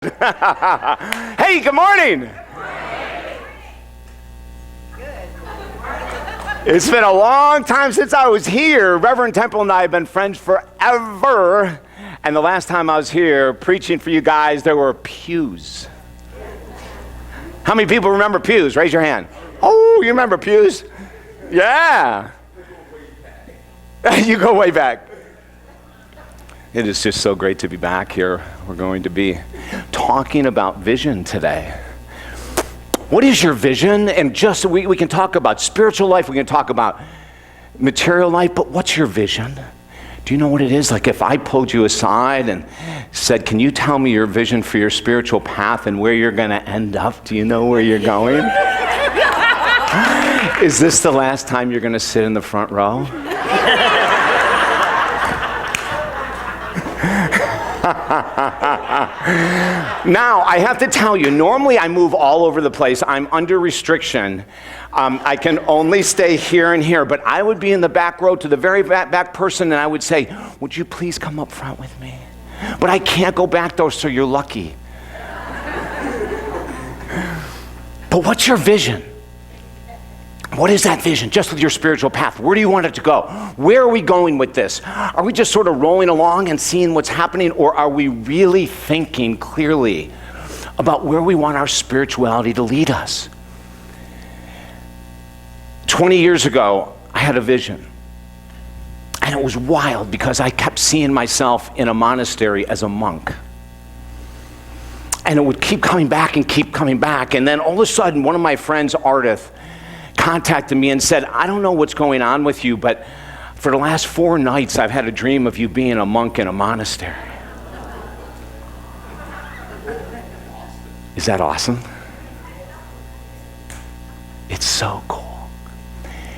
Hey, good morning. It's been a long time since I was here. Reverend Temple and I have been friends forever. And the last time I was here preaching for you guys, there were pews. How many people remember pews? Raise your hand. Oh, you remember pews? Yeah. You go way back. It is just so great to be back here. We're going to be talking about vision today. What is your vision? And just we can talk about spiritual life, we can talk about material life, but what's your vision? Do you know what it is? Like if I pulled you aside and said, can you tell me your vision for your spiritual path and where you're going to end up? Do you know where you're going? Is this the last time you're going to sit in the front row? Now, I have to tell you, normally I move all over the place. I'm under restriction. I can only stay here and here, but I would be in the back row to the very back person, and I would say, would you please come up front with me? But I can't go back though, so you're lucky. But what's your vision? What is that vision, just with your spiritual path? Where do you want it to go? Where are we going with this? Are we just sort of rolling along and seeing what's happening, or are we really thinking clearly about where we want our spirituality to lead us? 20 years ago, I had a vision. And it was wild because I kept seeing myself in a monastery as a monk. And it would keep coming back and keep coming back. And then all of a sudden, one of my friends, Ardith, contacted me and said, I don't know what's going on with you, but for the last 4 nights, I've had a dream of you being a monk in a monastery. Is that awesome? It's so cool.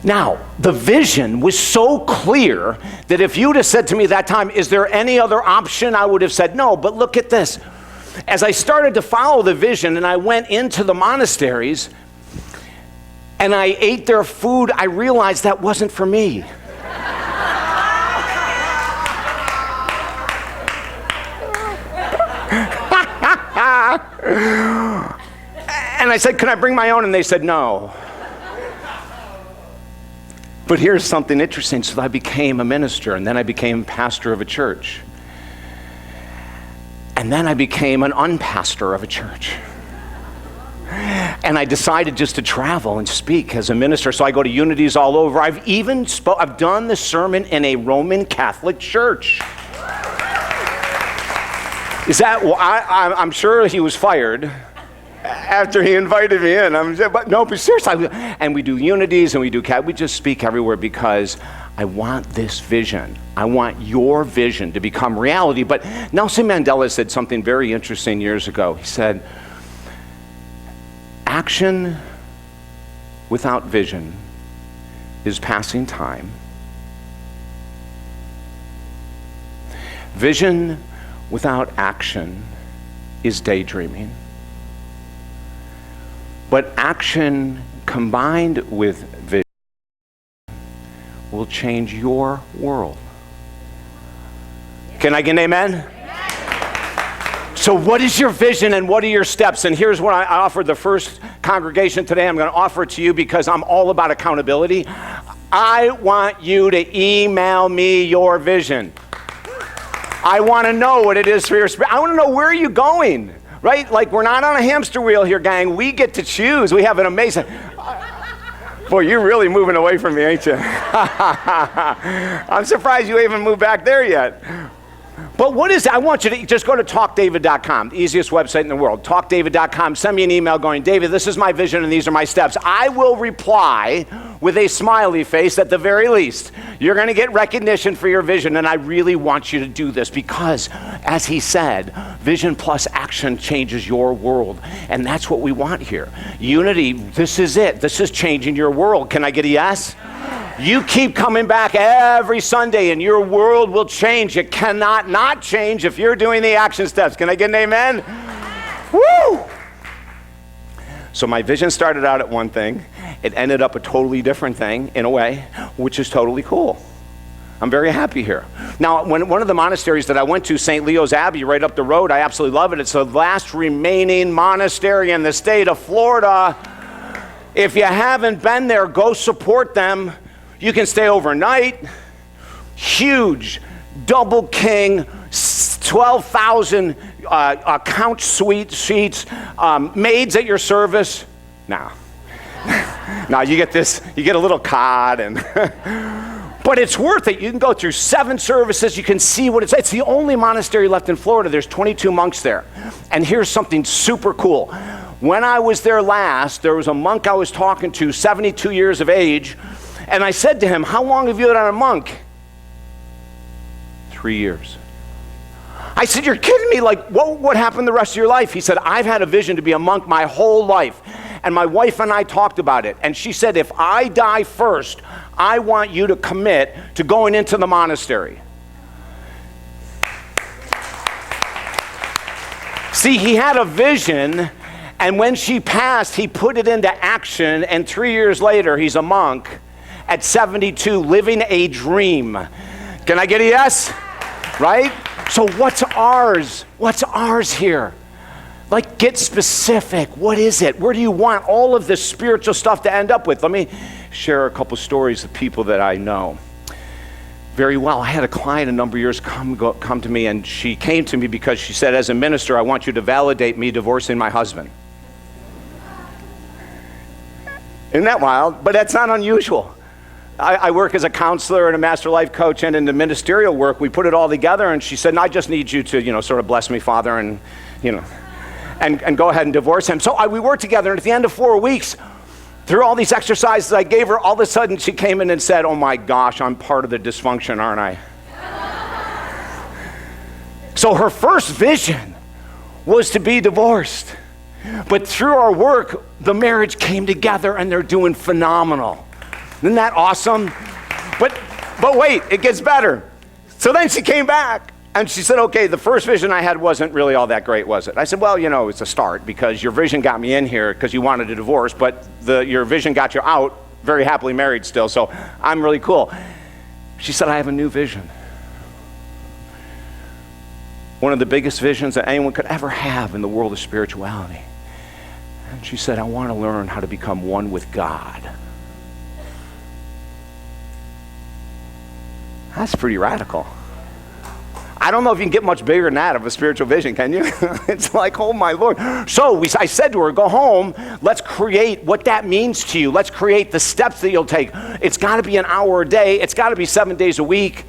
Now, the vision was so clear that if you'd have said to me that time, is there any other option? I would have said no, but look at this. As I started to follow the vision and I went into the monasteries, and I ate their food, I realized that wasn't for me. And I said, can I bring my own? And they said, no. But here's something interesting. So I became a minister, and then I became pastor of a church. And then I became an unpastor of a church. And I decided just to travel and speak as a minister. So I go to unities all over. I've done the sermon in a Roman Catholic church. Is that, well, I'm sure he was fired after he invited me in. But seriously. And we do unities and we just speak everywhere because I want this vision. I want your vision to become reality. But Nelson Mandela said something very interesting years ago. He said, action without vision is passing time. Vision without action is daydreaming. But action combined with vision will change your world. Can I get an amen? So what is your vision and what are your steps? And here's what I offered the first congregation today. I'm going to offer it to you because I'm all about accountability. I want you to email me your vision. I want to know what it is for your spirit. I want to know where are you going, right? Like we're not on a hamster wheel here, gang. We get to choose. We have an amazing... Boy, you're really moving away from me, ain't you? I'm surprised you even moved back there yet. But what is it? I want you to just go to talkdavid.com, the easiest website in the world. Talkdavid.com. Send me an email going, David, this is my vision and these are my steps. I will reply with a smiley face at the very least. You're going to get recognition for your vision, and I really want you to do this because, as he said, vision plus action changes your world, and that's what we want here. Unity, this is it. This is changing your world. Can I get a yes? You keep coming back every Sunday and your world will change. It cannot not change if you're doing the action steps. Can I get an amen? Woo! So my vision started out at one thing. It ended up a totally different thing in a way, which is totally cool. I'm very happy here. Now, one of the monasteries that I went to, St. Leo's Abbey, right up the road, I absolutely love it. It's the last remaining monastery in the state of Florida. If you haven't been there, go support them. You can stay overnight. Huge, double king, 12,000 couch suites, maids at your service. Now you get this, you get a little cod, and but it's worth it. You can go through 7 services. You can see what it's the only monastery left in Florida. There's 22 monks there. And here's something super cool. When I was there last, there was a monk I was talking to, 72 years of age, and I said to him, how long have you been a monk? 3 years. I said, you're kidding me, like what happened the rest of your life? He said, I've had a vision to be a monk my whole life. And my wife and I talked about it. And she said, if I die first, I want you to commit to going into the monastery. See, he had a vision, and when she passed, he put it into action, and 3 years later, he's a monk at 72, living a dream. Can I get a yes? Right? So what's ours? What's ours here? Like, get specific. What is it? Where do you want all of this spiritual stuff to end up with? Let me share a couple stories of people that I know very well. I had a client a number of years come to me, and she came to me because she said, as a minister, I want you to validate me divorcing my husband. Isn't that wild? But that's not unusual. I work as a counselor and a master life coach, and in the ministerial work, we put it all together, and she said, I just need you to, sort of bless me, Father, and, and go ahead and divorce him. So we worked together, and at the end of 4 weeks, through all these exercises I gave her, all of a sudden she came in and said, oh my gosh, I'm part of the dysfunction, aren't I? So her first vision was to be divorced. But through our work, the marriage came together, and they're doing phenomenal. Isn't that awesome? But wait, it gets better. So then she came back, and she said, okay, the first vision I had wasn't really all that great, was it? I said, well, it's a start, because your vision got me in here because you wanted a divorce, but your vision got you out, very happily married still, so I'm really cool. She said, I have a new vision. One of the biggest visions that anyone could ever have in the world of spirituality. And she said, I want to learn how to become one with God. That's pretty radical. I don't know if you can get much bigger than that of a spiritual vision, can you? It's like, oh my Lord. So I said to her, go home, let's create what that means to you. Let's create the steps that you'll take. It's got to be an hour a day. It's got to be 7 days a week.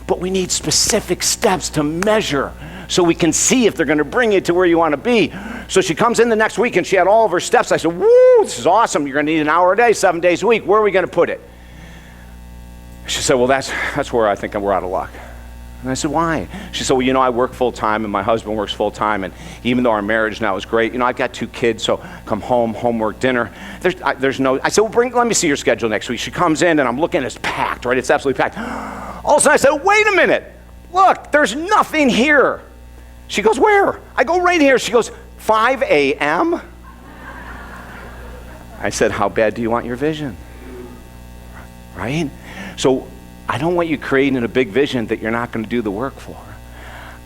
But we need specific steps to measure so we can see if they're going to bring you to where you want to be. So she comes in the next week, and she had all of her steps. I said, woo, this is awesome. You're going to need an hour a day, 7 days a week. Where are we going to put it? She said, well, that's where I think we're out of luck. And I said, why? She said, well, I work full time, and my husband works full time, and even though our marriage now is great, I've got 2 kids, so come home, homework, dinner. There's no, I said, well, let me see your schedule next week. She comes in, and I'm looking, it's packed, right? It's absolutely packed. All of a sudden I said, wait a minute. Look, there's nothing here. She goes, where? I go, right here. She goes, 5 a.m.? I said, how bad do you want your vision? Right? So I don't want you creating a big vision that you're not going to do the work for.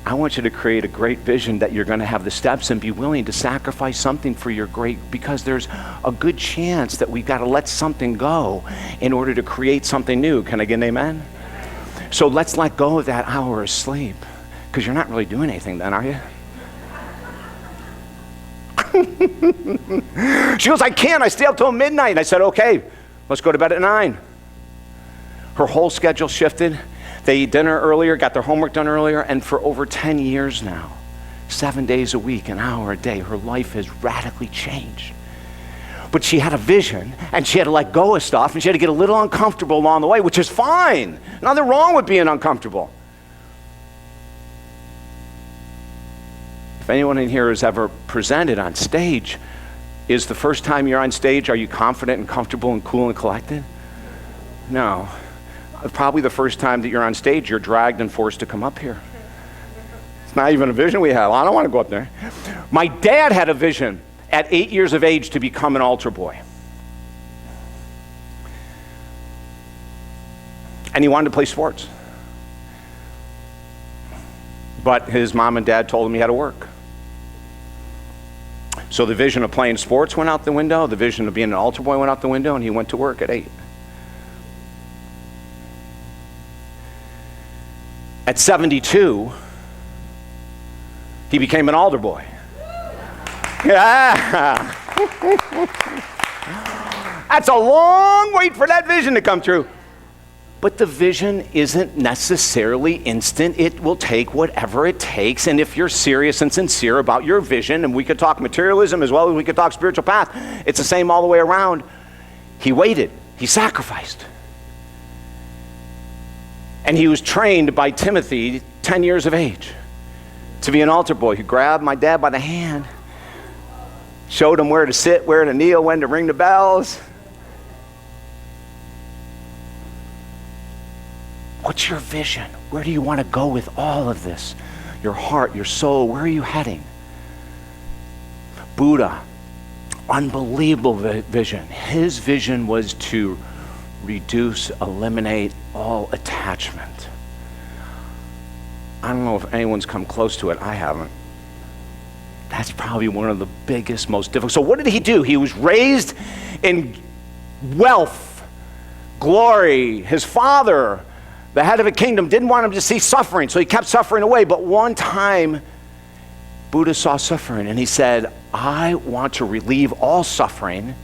I want you to create a great vision that you're going to have the steps and be willing to sacrifice something for your great, because there's a good chance that we've got to let something go in order to create something new. Can I get an amen? So let's let go of that hour of sleep, because you're not really doing anything then, are you? She goes, I can't. I stay up till midnight. And I said, okay, let's go to bed at 9. Her whole schedule shifted. They eat dinner earlier, got their homework done earlier, and for over 10 years now, 7 days a week, an hour a day, her life has radically changed. But she had a vision, and she had to let go of stuff, and she had to get a little uncomfortable along the way, which is fine. Nothing wrong with being uncomfortable. If anyone in here has ever presented on stage, is the first time you're on stage, are you confident and comfortable and cool and collected? No. Probably the first time that you're on stage, you're dragged and forced to come up here. It's not even a vision we have. I don't want to go up there. My dad had a vision at 8 years of age to become an altar boy. And he wanted to play sports. But his mom and dad told him he had to work. So the vision of playing sports went out the window, the vision of being an altar boy went out the window, and he went to work at 8. At 72, he became an altar boy. Yeah. That's a long wait for that vision to come true. But the vision isn't necessarily instant. It will take whatever it takes. And if you're serious and sincere about your vision, and we could talk materialism as well as we could talk spiritual path, it's the same all the way around. He waited. He sacrificed. And he was trained by Timothy, 10 years of age, to be an altar boy. He grabbed my dad by the hand, showed him where to sit, where to kneel, when to ring the bells. What's your vision? Where do you want to go with all of this? Your heart, your soul, where are you heading? Buddha, unbelievable vision. His vision was to reduce, eliminate all attachment. I don't know if anyone's come close to it. I haven't. That's probably one of the biggest, most difficult. So what did he do? He was raised in wealth, glory. His father, the head of a kingdom, didn't want him to see suffering, so he kept suffering away. But one time, Buddha saw suffering, and he said, I want to relieve all suffering.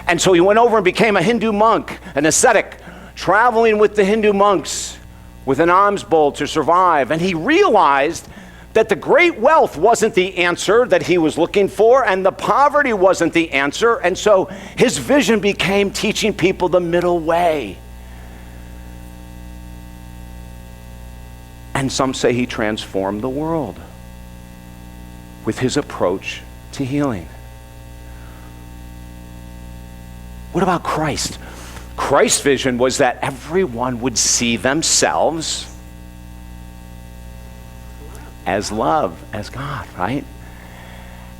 And so he went over and became a Hindu monk, an ascetic, traveling with the Hindu monks with an alms bowl to survive. And he realized that the great wealth wasn't the answer that he was looking for, and the poverty wasn't the answer. And so his vision became teaching people the middle way. And some say he transformed the world with his approach to healing. What about Christ? Christ's vision was that everyone would see themselves as love, as God, right?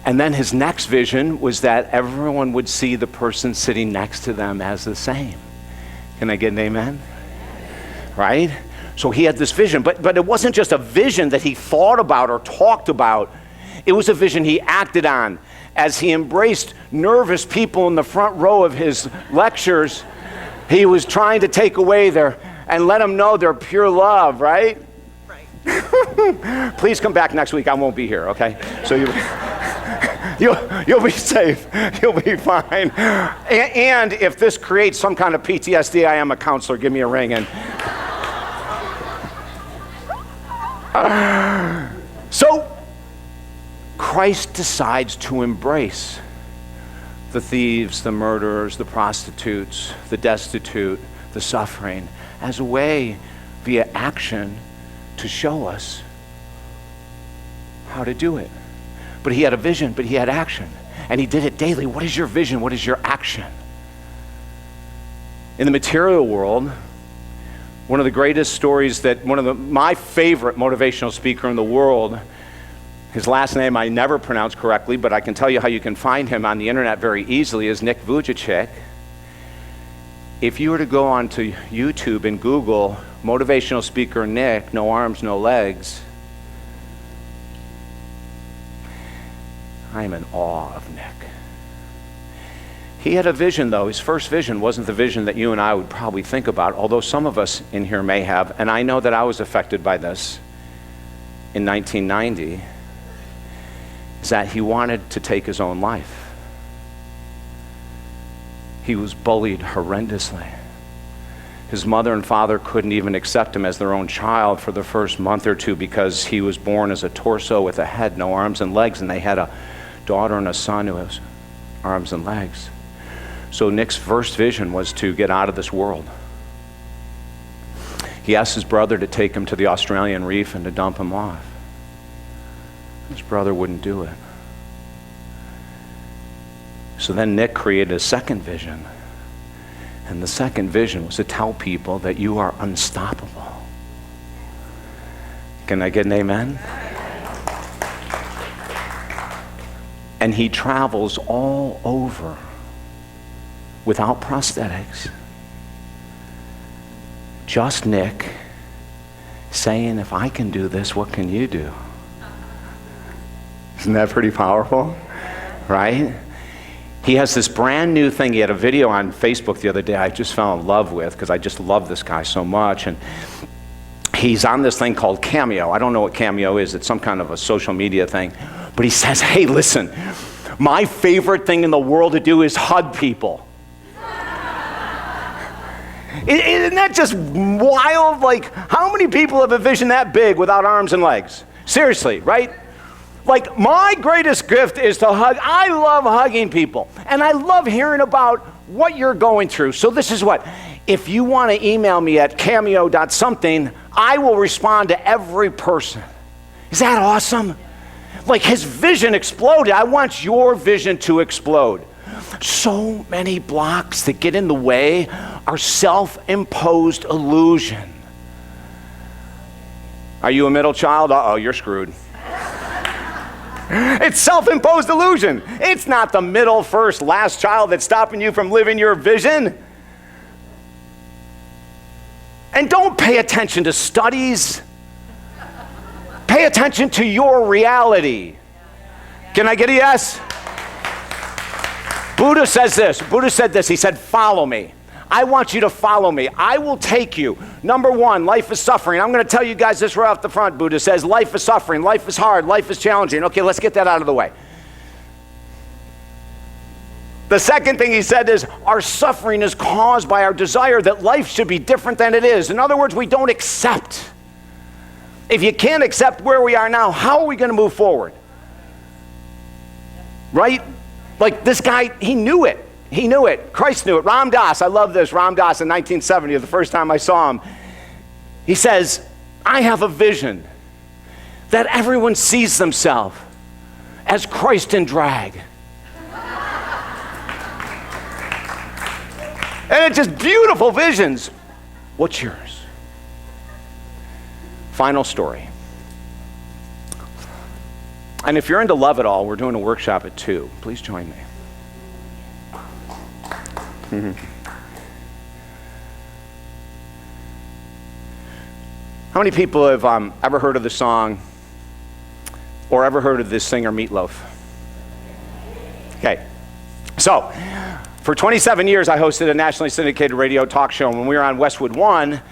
And then his next vision was that everyone would see the person sitting next to them as the same. Can I get an amen? Right? So he had this vision, but it wasn't just a vision that he thought about or talked about. It was a vision he acted on. As he embraced nervous people in the front row of his lectures, he was trying to take away their, and let them know their pure love, right? Right. Please come back next week. I won't be here, okay? So you'll be safe. You'll be fine. And if this creates some kind of PTSD, I am a counselor. Give me a ring. And so Christ decides to embrace the thieves, the murderers, the prostitutes, the destitute, the suffering, as a way, via action, to show us how to do it. But he had a vision, but he had action. And he did it daily. What is your vision? What is your action? In the material world, one of the greatest stories that my favorite motivational speaker in the world, his last name I never pronounce correctly, but I can tell you how you can find him on the internet very easily, is Nick Vujicic. If you were to go onto YouTube and Google motivational speaker Nick, no arms, no legs, I am in awe of Nick. He had a vision, though. His first vision wasn't the vision that you and I would probably think about, although some of us in here may have, and I know that I was affected by this in 1990, is that he wanted to take his own life. He was bullied horrendously. His mother and father couldn't even accept him as their own child for the first month or two because he was born as a torso with a head, no arms and legs, and they had a daughter and a son who has arms and legs. So Nick's first vision was to get out of this world. He asked his brother to take him to the Australian reef and to dump him off. His brother wouldn't do it. So then Nick created a second vision. And the second vision was to tell people that you are unstoppable. Can I get an amen? And he travels all over without prosthetics. Just Nick saying, if I can do this, what can you do? Isn't that pretty powerful? Right? He has this brand new thing. He had a video on Facebook the other day I just fell in love with because I just love this guy so much. And he's on this thing called Cameo. I don't know what Cameo is. It's some kind of a social media thing. But he says, hey, listen, my favorite thing in the world to do is hug people. Isn't that just wild? Like, how many people have a vision that big without arms and legs? Seriously, right? Like, my greatest gift is to hug. I love hugging people. And I love hearing about what you're going through. So this is what. If you want to email me at cameo.something, I will respond to every person. Is that awesome? Like, his vision exploded. I want your vision to explode. So many blocks that get in the way are self-imposed illusion. Are you a middle child? Uh-oh, you're screwed. It's self-imposed illusion. It's not the middle, first, last child that's stopping you from living your vision. And don't pay attention to studies. Pay attention to your reality. Can I get a yes? Buddha says this. Buddha said this. He said, follow me. I want you to follow me. I will take you. Number one, life is suffering. I'm going to tell you guys this right off the front. Buddha says, life is suffering. Life is hard. Life is challenging. Okay, let's get that out of the way. The second thing he said is, our suffering is caused by our desire that life should be different than it is. In other words, we don't accept. If you can't accept where we are now, how are we going to move forward? Right? Like this guy, he knew it. He knew it. Christ knew it. Ram Dass, I love this. Ram Dass in 1970, the first time I saw him, he says, I have a vision that everyone sees themselves as Christ in drag. And it's just beautiful visions. What's yours? Final story. And if you're into Love It All, we're doing a workshop at 2. Please join me. How many people have ever heard of the song or ever heard of this singer Meatloaf? Okay. So, for 27 years, I hosted a nationally syndicated radio talk show. And when we were on Westwood One,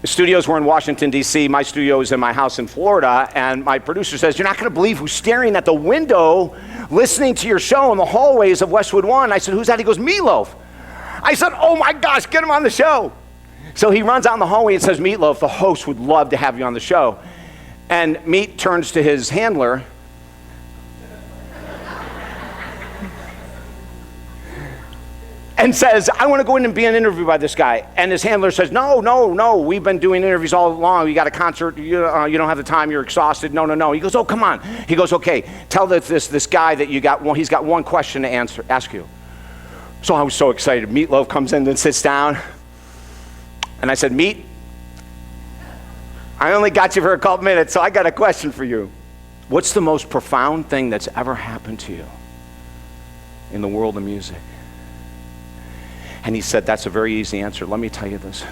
the studios were in Washington, D.C. My studio was in my house in Florida. And my producer says, you're not going to believe who's staring at the window listening to your show in the hallways of Westwood One. I said, who's that? He goes, Meatloaf. I said, oh my gosh, get him on the show. So he runs out in the hallway and says, Meatloaf, the host would love to have you on the show. And Meat turns to his handler and says, I want to go in and be an interview by this guy. And his handler says, no, we've been doing interviews all along. You got a concert, you don't have the time, you're exhausted. No. He goes, oh, come on. He goes, okay, tell this guy that you got one, he's got one question to ask you. So I was so excited. Meatloaf comes in and sits down. And I said, Meat, I only got you for a couple minutes, so I got a question for you. What's the most profound thing that's ever happened to you in the world of music? And he said, that's a very easy answer. Let me tell you this.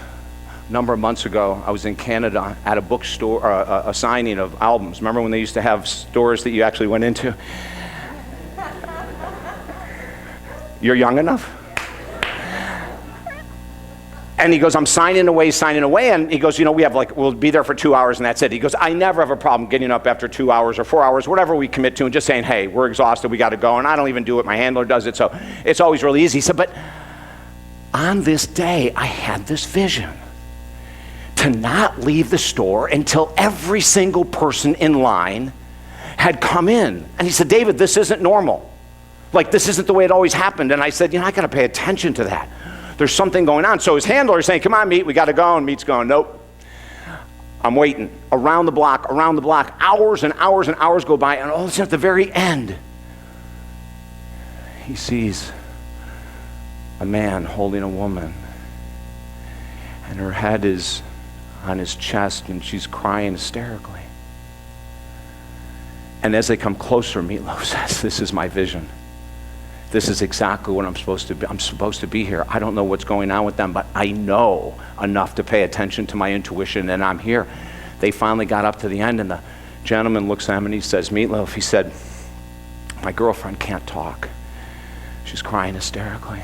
A number of months ago, I was in Canada at a bookstore, a signing of albums. Remember when they used to have stores that you actually went into? You're young enough? And he goes, I'm signing away. And he goes, we'll be there for 2 hours and that's it. He goes, I never have a problem getting up after 2 hours or 4 hours, whatever we commit to, and just saying, hey, we're exhausted, we got to go. And I don't even do it, my handler does it. So it's always really easy. He said, but on this day, I had this vision to not leave the store until every single person in line had come in. And he said, David, this isn't normal. Like, this isn't the way it always happened. And I said, I got to pay attention to that. There's something going on. So his handler is saying, come on, Meat, we got to go. And Meat's going, nope. I'm waiting. Around the block. Hours and hours and hours go by. And all of a sudden, at the very end, he sees a man holding a woman. And her head is on his chest, and she's crying hysterically. And as they come closer, Meatloaf says, this is my vision. This is exactly what I'm supposed to be. I'm supposed to be here. I don't know what's going on with them, but I know enough to pay attention to my intuition, and I'm here. They finally got up to the end, and the gentleman looks at him and he says, Meatloaf, he said, my girlfriend can't talk. She's crying hysterically.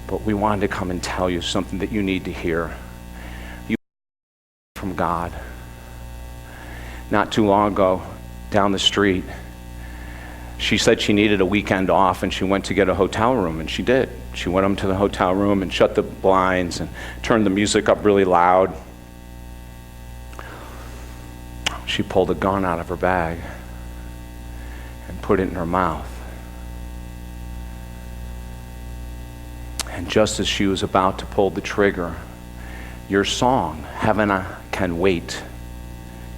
But we wanted to come and tell you something that you need to hear. You from God. Not too long ago, down the street, she said she needed a weekend off, and she went to get a hotel room, and she did. She went up to the hotel room and shut the blinds and turned the music up really loud. She pulled a gun out of her bag and put it in her mouth. And just as she was about to pull the trigger, your song, Heaven Can Wait,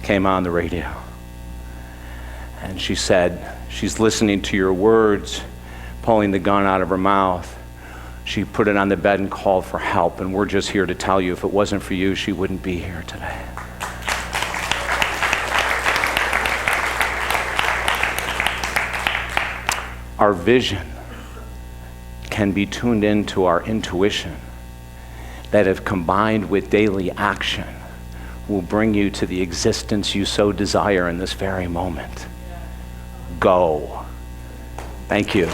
came on the radio. And she said, she's listening to your words, pulling the gun out of her mouth. She put it on the bed and called for help, and we're just here to tell you, if it wasn't for you, she wouldn't be here today. Our vision can be tuned into our intuition that, if combined with daily action, will bring you to the existence you so desire in this very moment. Go. Thank you.